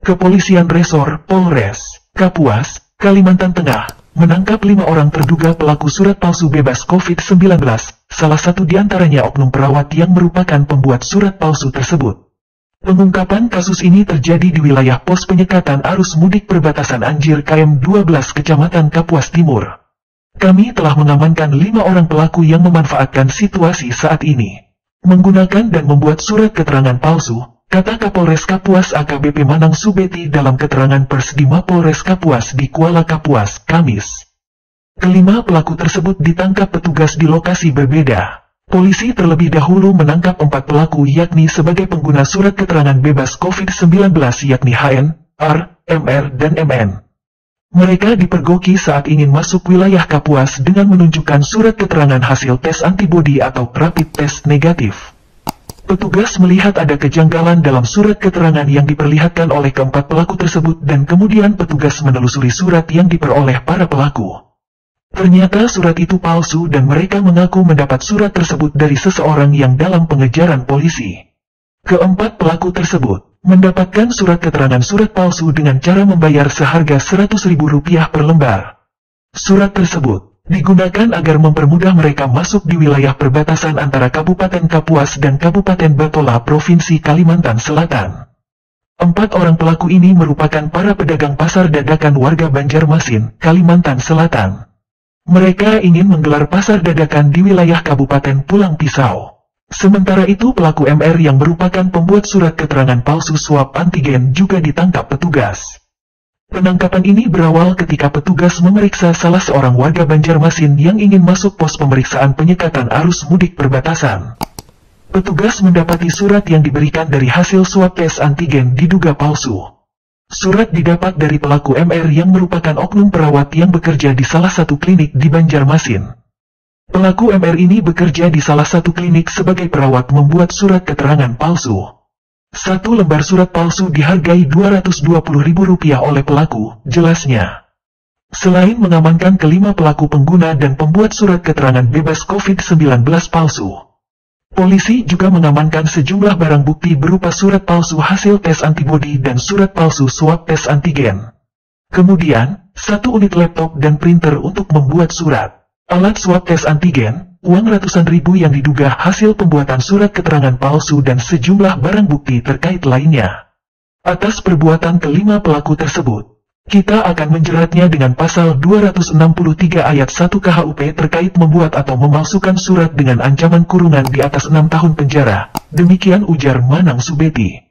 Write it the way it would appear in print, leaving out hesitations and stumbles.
Kepolisian Resor Polres Kapuas, Kalimantan Tengah, menangkap 5 orang terduga pelaku surat palsu bebas COVID-19, salah satu diantaranya oknum perawat yang merupakan pembuat surat palsu tersebut. Pengungkapan kasus ini terjadi di wilayah pos penyekatan arus mudik perbatasan Anjir KM 12 Kecamatan Kapuas Timur. Kami telah mengamankan 5 orang pelaku yang memanfaatkan situasi saat ini, menggunakan dan membuat surat keterangan palsu, kata Kapolres Kapuas AKBP Manang Subeti dalam keterangan pers di Mapolres Kapuas di Kuala Kapuas, Kamis. Kelima pelaku tersebut ditangkap petugas di lokasi berbeda. Polisi terlebih dahulu menangkap 4 pelaku yakni sebagai pengguna surat keterangan bebas COVID-19 yakni HN, R, MR, dan MN. Mereka dipergoki saat ingin masuk wilayah Kapuas dengan menunjukkan surat keterangan hasil tes antibodi atau rapid test negatif. Petugas melihat ada kejanggalan dalam surat keterangan yang diperlihatkan oleh keempat pelaku tersebut dan kemudian petugas menelusuri surat yang diperoleh para pelaku. Ternyata surat itu palsu dan mereka mengaku mendapat surat tersebut dari seseorang yang dalam pengejaran polisi. Keempat pelaku tersebut mendapatkan surat keterangan surat palsu dengan cara membayar seharga Rp100.000 per lembar. Surat tersebut digunakan agar mempermudah mereka masuk di wilayah perbatasan antara Kabupaten Kapuas dan Kabupaten Batola, Provinsi Kalimantan Selatan. 4 orang pelaku ini merupakan para pedagang pasar dadakan warga Banjarmasin, Kalimantan Selatan. Mereka ingin menggelar pasar dadakan di wilayah Kabupaten Pulang Pisau. Sementara itu pelaku MR yang merupakan pembuat surat keterangan palsu swab antigen juga ditangkap petugas. Penangkapan ini berawal ketika petugas memeriksa salah seorang warga Banjarmasin yang ingin masuk pos pemeriksaan penyekatan arus mudik perbatasan. Petugas mendapati surat yang diberikan dari hasil swab tes antigen diduga palsu. Surat didapat dari pelaku MR yang merupakan oknum perawat yang bekerja di salah satu klinik di Banjarmasin. Pelaku MR ini bekerja di salah satu klinik sebagai perawat membuat surat keterangan palsu. 1 lembar surat palsu dihargai Rp220.000 oleh pelaku, jelasnya. Selain mengamankan kelima pelaku pengguna dan pembuat surat keterangan bebas COVID-19 palsu, polisi juga mengamankan sejumlah barang bukti berupa surat palsu hasil tes antibodi dan surat palsu swab tes antigen. Kemudian, 1 unit laptop dan printer untuk membuat surat, alat swab tes antigen, uang ratusan ribu yang diduga hasil pembuatan surat keterangan palsu dan sejumlah barang bukti terkait lainnya. Atas perbuatan kelima pelaku tersebut, kita akan menjeratnya dengan pasal 263 ayat 1 KHUP terkait membuat atau memalsukan surat dengan ancaman kurungan di atas 6 tahun penjara. Demikian ujar Manang Subeti.